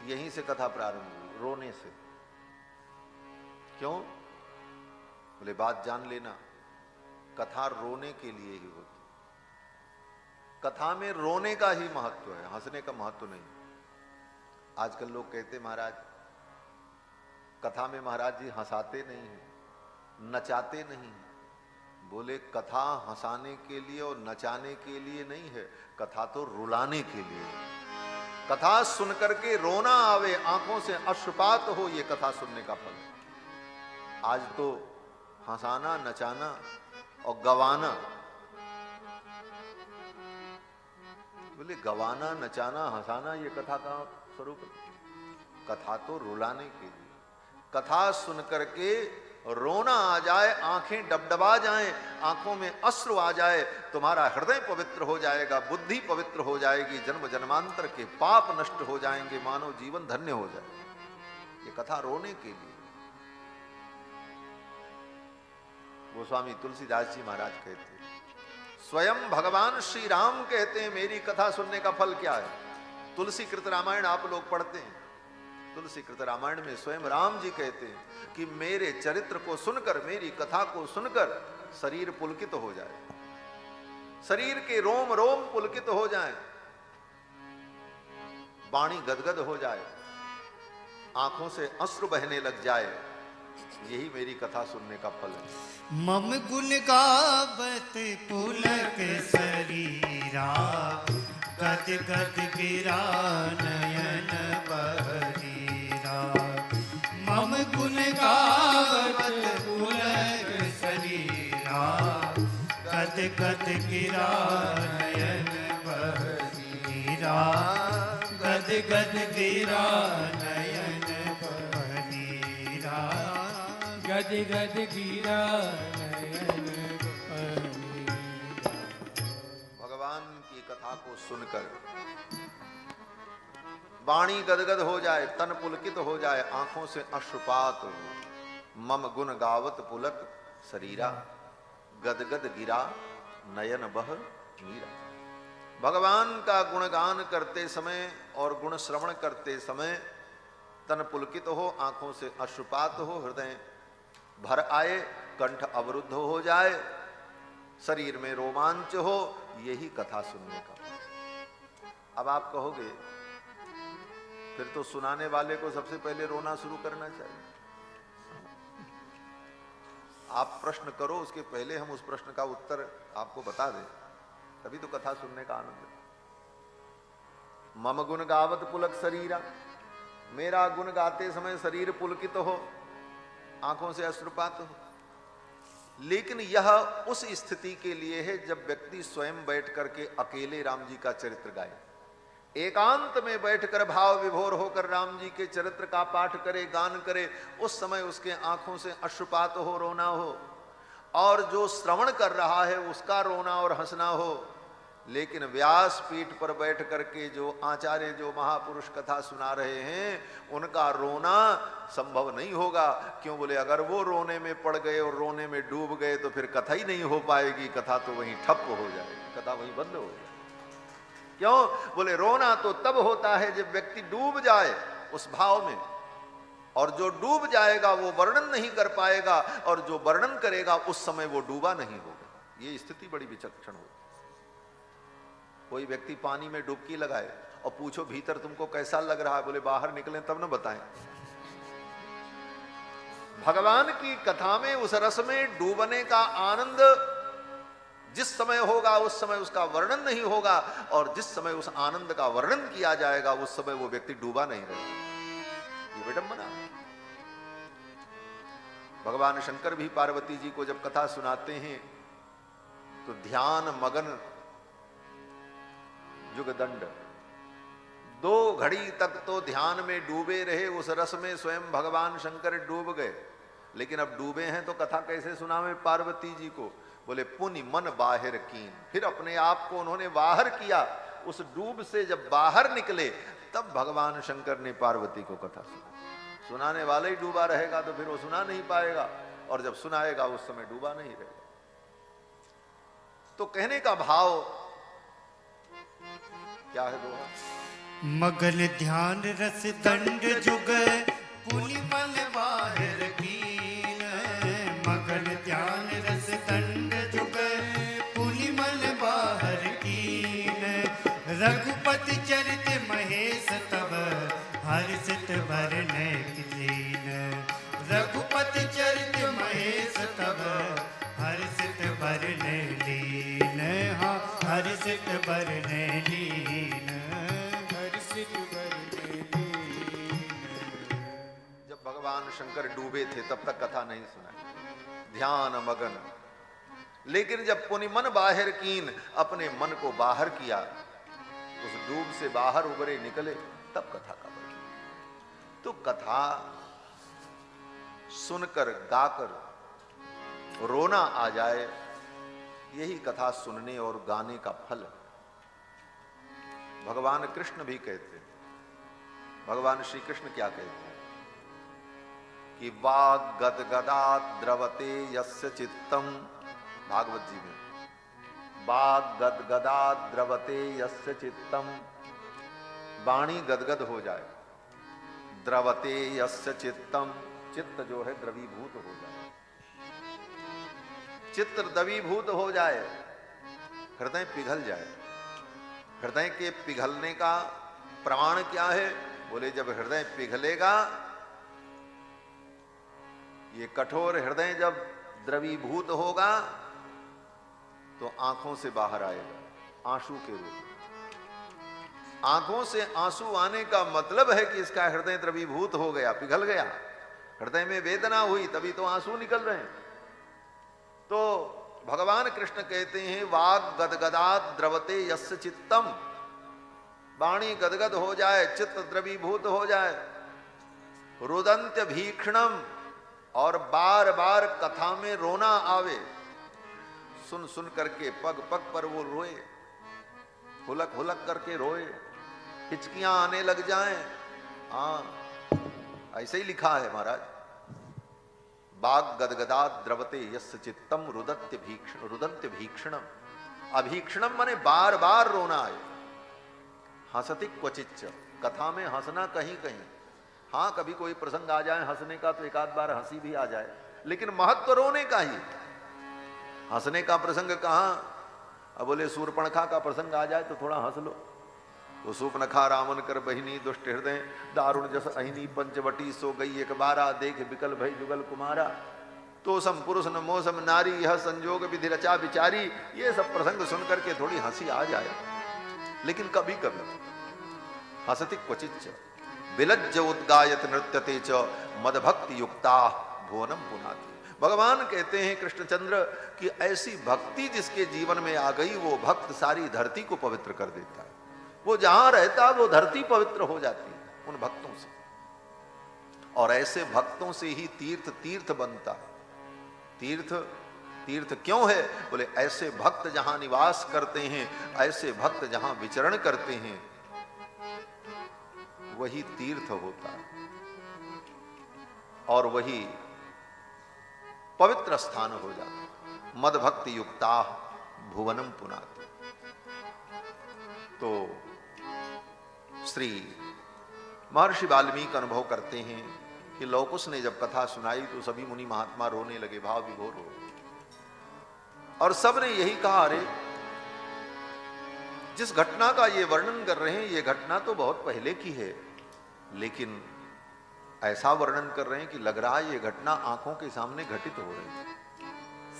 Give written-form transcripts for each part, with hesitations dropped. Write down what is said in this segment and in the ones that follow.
यहीं से कथा प्रारंभ हुई, रोने से। क्यों? बोले बात जान लेना, कथा रोने के लिए ही होती। कथा में रोने का ही महत्व है, हंसने का महत्व नहीं। आजकल लोग कहते महाराज कथा में महाराज जी हंसाते नहीं हैं, नचाते नहीं हैं। बोले कथा हंसाने के लिए और नचाने के लिए नहीं है, कथा तो रुलाने के लिए है। कथा सुनकर के रोना आवे, आंखों से अश्रुपात हो, ये कथा सुनने का फल है। आज तो हंसाना, नचाना और गवाना, बोले गवाना, नचाना, हंसाना ये कथा का स्वरूप है? कथा तो रुलाने के लिए। कथा सुनकर के रोना आ जाए, आंखें डबडबा जाएं, आंखों में अश्रु आ जाए, तुम्हारा हृदय पवित्र हो जाएगा, बुद्धि पवित्र हो जाएगी, जन्म जन्मांतर के पाप नष्ट हो जाएंगे, मानव जीवन धन्य हो जाए। ये कथा रोने के लिए। गोस्वामी तुलसीदास जी महाराज कहते हैं, स्वयं भगवान श्री राम कहते हैं मेरी कथा सुनने का फल क्या है। तुलसी कृत रामायण आप लोग पढ़ते हैं, तुलसी कृत रामायण में स्वयं राम जी कहते हैं कि मेरे चरित्र को सुनकर, मेरी कथा को सुनकर शरीर पुलकित हो जाए, शरीर के रोम रोम पुलकित हो जाए, वाणी गदगद हो जाए, आंखों से अश्रु बहने लग जाए, यही मेरी कथा सुनने का फल है। मम गुण गावत पुलक शरीरा, गद गद गिरा नयन बहरीरा। मम गुण गावत पुलक शरीरा, गद गद गिरा नयन बहरीरा। गद गद गिरा नयन बहरीरा, गद गद गिरा नयन बहरीरा। भगवान की कथा को सुनकर वाणी गदगद हो जाए, तन पुलकित हो जाए, आंखों से अश्रुपात हो। मम गुण गावत पुलक शरीरा, गदगद गिरा नयन बह मीरा। भगवान का गुणगान करते समय और गुण श्रवण करते समय तन पुलकित हो, आंखों से अश्रुपात हो, हृदय भर आए, कंठ अवरुद्ध हो जाए, शरीर में रोमांच हो, यही कथा सुनने का। अब आप कहोगे फिर तो सुनाने वाले को सबसे पहले रोना शुरू करना चाहिए। आप प्रश्न करो, उसके पहले हम उस प्रश्न का उत्तर आपको बता दें, तभी तो कथा सुनने का आनंद है। मम गुण गावत पुलक शरीरा, मेरा गुण गाते समय शरीर पुलकित हो, आंखों से अश्रुपात हो। लेकिन यह उस स्थिति के लिए है जब व्यक्ति स्वयं बैठ करके अकेले राम जी का चरित्र गाए, एकांत में बैठकर भाव विभोर होकर राम जी के चरित्र का पाठ करे, गान करे, उस समय उसके आंखों से अश्रुपात हो, रोना हो, और जो श्रवण कर रहा है उसका रोना और हंसना हो। लेकिन व्यास पीठ पर बैठ करके जो आचार्य, जो महापुरुष कथा सुना रहे हैं, उनका रोना संभव नहीं होगा। क्यों? बोले अगर वो रोने में पड़ गए और रोने में डूब गए तो फिर कथा ही नहीं हो पाएगी, कथा तो वहीं ठप हो जाएगी, कथा वहीं बंद हो जाएगी। क्यों? बोले रोना तो तब होता है जब व्यक्ति डूब जाए उस भाव में, और जो डूब जाएगा वो वर्णन नहीं कर पाएगा, और जो वर्णन करेगा उस समय वो डूबा नहीं होगा। ये स्थिति बड़ी विचक्षण होती। कोई व्यक्ति पानी में डुबकी लगाए और पूछो भीतर तुमको कैसा लग रहा है, बोले बाहर निकलें तब न बताएं। भगवान की कथा में उस रस में डूबने का आनंद जिस समय होगा उस समय उसका वर्णन नहीं होगा, और जिस समय उस आनंद का वर्णन किया जाएगा उस समय वो व्यक्ति डूबा नहीं रहेगा। ये विडंबना है। भगवान शंकर भी पार्वती जी को जब कथा सुनाते हैं तो ध्यान मगन युगदंड, 2 घड़ी तक तो ध्यान में डूबे रहे, उस रस में स्वयं भगवान शंकर डूब गए। लेकिन अब डूबे हैं तो कथा कैसे सुनावे पार्वती जी को? बोले पुनि मन बाहर कीन, फिर अपने आप को उन्होंने बाहर किया। उस डूब से जब बाहर निकले तब भगवान शंकर ने पार्वती को कथा सुनाई। सुनाने वाला ही डूबा रहेगा तो फिर वो सुना नहीं पाएगा, और जब सुनाएगा उस समय डूबा नहीं रहेगा। तो कहने का भाव क्या है दोहा? मगन ध्यान रस दंड जुग पुनि मन बाहर कीन। मगन ध्यान रस दंड जुग पुनि मन बाहर कीन। रघुपति चरित महेश तब हर्षित भरने कीन। रघुपति चरित महेश तब हर्षित भरने लीन। हाँ हर्षित भरने लीन। जब भगवान शंकर डूबे थे तब तक कथा नहीं सुनाई, ध्यान मगन। लेकिन जब पुनि मन बाहर कीन, अपने मन को बाहर किया, उस डूब से बाहर उबरे निकले, तब कथा का वर्णन। तो कथा सुनकर गाकर रोना आ जाए, यही कथा सुनने और गाने का फल है। भगवान कृष्ण भी कहते हैं, भगवान श्री कृष्ण क्या कहते हैं कि वाग गदगदा द्रवते यस्य चित्तम, भागवत जी में, वाग गदगदा द्रवते यस्य चित्तम, वाणी गदगद हो जाए, द्रवते यस्य चित्तम, चित्त जो है द्रवीभूत हो जाए, चित्त द्रवीभूत हो जाए, हृदय पिघल जाए। हृदय के पिघलने का प्रमाण क्या है? बोले जब हृदय पिघलेगा, ये कठोर हृदय जब द्रवीभूत होगा तो आंखों से बाहर आएगा आंसू के रूप में। आंखों से आंसू आने का मतलब है कि इसका हृदय द्रवीभूत हो गया, पिघल गया, हृदय में वेदना हुई, तभी तो आंसू निकल रहे हैं। तो भगवान कृष्ण कहते हैं वाग गदगदात द्रवते यस्य चित्तम, वाणी गदगद हो जाए, चित्त द्रवीभूत हो जाए, रुदंत्य भीक्षणम, और बार बार कथा में रोना आवे, सुन सुन करके पग पग पर वो रोए, हुलक हुलक करके रोए, हिचकियां आने लग जाएं। हाँ ऐसे ही लिखा है महाराज, बाग गदगदा द्रवते यस्य चित्तम रुदंत्य भीक्षणम। अभीक्षणम माने बार बार रोना आए, हंसति क्वचिच्च, कथा में हंसना कहीं कहीं, हाँ कभी कोई प्रसंग आ जाए हंसने का तो एक आध बार हंसी भी आ जाए, लेकिन महत्व रोने का ही। हंसने का प्रसंग कहां? अब बोले सूर्पणखा का प्रसंग आ जाए तो थोड़ा हंस लो, वो सूपनखा रामन कर बहिनी दुष्ट हृदय, दारुण जस अहिनी पंचवटी सो गई एक बारा, देख बिकल भई जुगल कुमारा, तो सम पुरुष न मोसम नारी, यह संजोग विधि रचा विचारी। ये सब प्रसंग सुन करके थोड़ी हंसी आ जाए, लेकिन कभी कभी हंसति क्वचिच्च विलज्ज उद्गायत नृत्यते च मदभक्ति युक्ता भुवनम पुनाति। भगवान कहते हैं कृष्णचंद्र कि ऐसी भक्ति जिसके जीवन में आ गई, वो भक्त सारी धरती को पवित्र कर देता है। वो जहां रहता वो धरती पवित्र हो जाती है उन भक्तों से, और ऐसे भक्तों से ही तीर्थ तीर्थ बनता है। तीर्थ तीर्थ क्यों है? बोले ऐसे भक्त जहां निवास करते हैं, ऐसे भक्त जहां विचरण करते हैं, वही तीर्थ होता है और वही पवित्र स्थान हो जाता है। मद भक्ति युक्ता भुवनम पुनाति। तो श्री महर्षि वाल्मीकि अनुभव करते हैं कि लौकुश ने जब कथा सुनाई तो सभी मुनि महात्मा रोने लगे, भाव विभोर हो गए, और सब ने यही कहा, अरे जिस घटना का ये वर्णन कर रहे हैं ये घटना तो बहुत पहले की है, लेकिन ऐसा वर्णन कर रहे हैं कि लग रहा है ये घटना आंखों के सामने घटित हो रही है,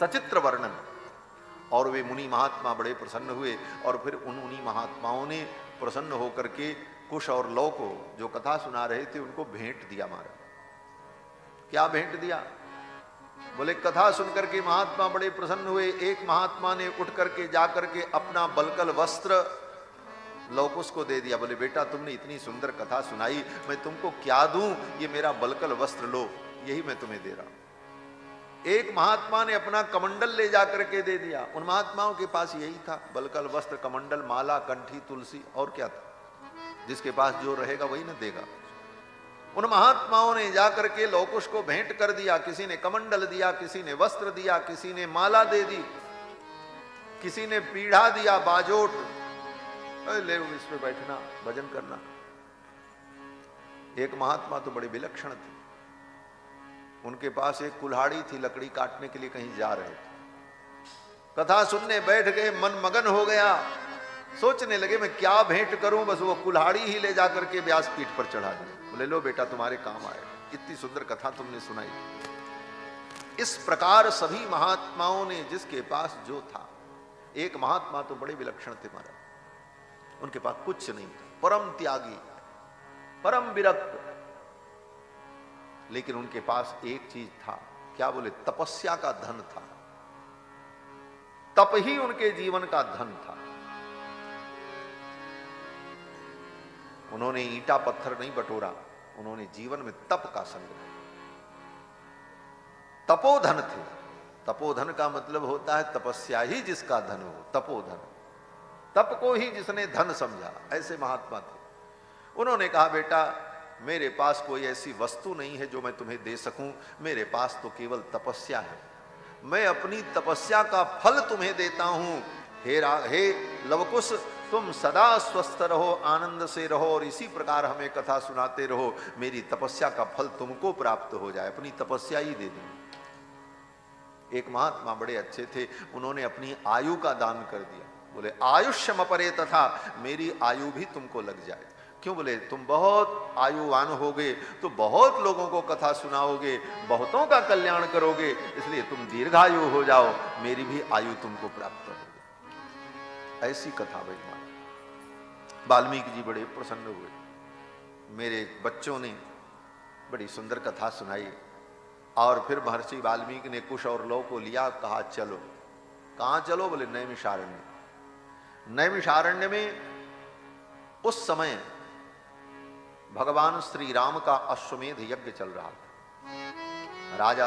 सचित्र वर्णन। और वे मुनि महात्मा बड़े प्रसन्न हुए, और फिर उन मुनि महात्माओं ने प्रसन्न होकर के कुश और लौ को जो कथा सुना रहे थे उनको भेंट दिया। महाराज क्या भेंट दिया? बोले कथा सुनकर के महात्मा बड़े प्रसन्न हुए। एक महात्मा ने उठ करके जाकर के अपना बलकल वस्त्र लौकुश को दे दिया। बोले बेटा तुमने इतनी सुंदर कथा सुनाई, मैं तुमको क्या दूं? ये मेरा बलकल वस्त्र लो, यही मैं तुम्हें दे रहा हूं। एक महात्मा ने अपना कमंडल ले जाकर के दे दिया। उन महात्माओं के पास यही था, बलकल वस्त्र, कमंडल, माला, कंठी, तुलसी, और क्या था? जिसके पास जो रहेगा वही न देगा। उन महात्माओं ने जाकर के लौकुश को भेंट कर दिया। किसी ने कमंडल दिया, किसी ने वस्त्र दिया, किसी ने माला दे दी, किसी ने पीढ़ा दिया, बाजोट, अरे ले इस पे बैठना, भजन करना। एक महात्मा तो बड़े विलक्षण थे, उनके पास एक कुल्हाड़ी थी, लकड़ी काटने के लिए कहीं जा रहे थे, कथा सुनने बैठ गए, मन मगन हो गया, सोचने लगे मैं क्या भेंट करूं, बस वो कुल्हाड़ी ही ले जाकर के व्यासपीठ पर चढ़ा दी। बोले लो बेटा तुम्हारे काम आए, इतनी सुंदर कथा तुमने सुनाई। इस प्रकार सभी महात्माओं ने जिसके पास जो था, एक महात्मा तो बड़े विलक्षण थे महाराज, उनके पास कुछ नहीं था, परम त्यागी, परम विरक्त, लेकिन उनके पास एक चीज था, क्या बोले, तपस्या का धन था। तप ही उनके जीवन का धन था। उन्होंने ईंटा पत्थर नहीं बटोरा, उन्होंने जीवन में तप का संग्रह, तपोधन थे। तपोधन का मतलब होता है तपस्या ही जिसका धन हो, तपोधन। तप को ही जिसने धन समझा, ऐसे महात्मा थे। उन्होंने कहा बेटा मेरे पास कोई ऐसी वस्तु नहीं है जो मैं तुम्हें दे सकूं, मेरे पास तो केवल तपस्या है, मैं अपनी तपस्या का फल तुम्हें देता हूं। हे लवकुश, तुम सदा स्वस्थ रहो, आनंद से रहो और इसी प्रकार हमें कथा सुनाते रहो, मेरी तपस्या का फल तुमको प्राप्त हो जाए, अपनी तपस्या ही दे दूं। एक महात्मा बड़े अच्छे थे, उन्होंने अपनी आयु का दान कर दिया। बोले आयुष्यम अपरे तथा, मेरी आयु भी तुमको लग जाए। क्यों? बोले तुम बहुत आयुवान होगे तो बहुत लोगों को कथा सुनाओगे, बहुतों का कल्याण करोगे, इसलिए तुम दीर्घायु हो जाओ, मेरी भी आयु तुमको प्राप्त होगी। ऐसी कथा भाई वाल्मीकि जी बड़े प्रसन्न हुए, मेरे बच्चों ने बड़ी सुंदर कथा सुनाई। और फिर महर्षि वाल्मीकि ने कुश और लौ को लिया, कहा चलो। कहां चलो? बोले नैमिषारण्य। नैमिषारण्य में उस समय भगवान श्री राम का अश्वमेध यज्ञ चल रहा था। राजा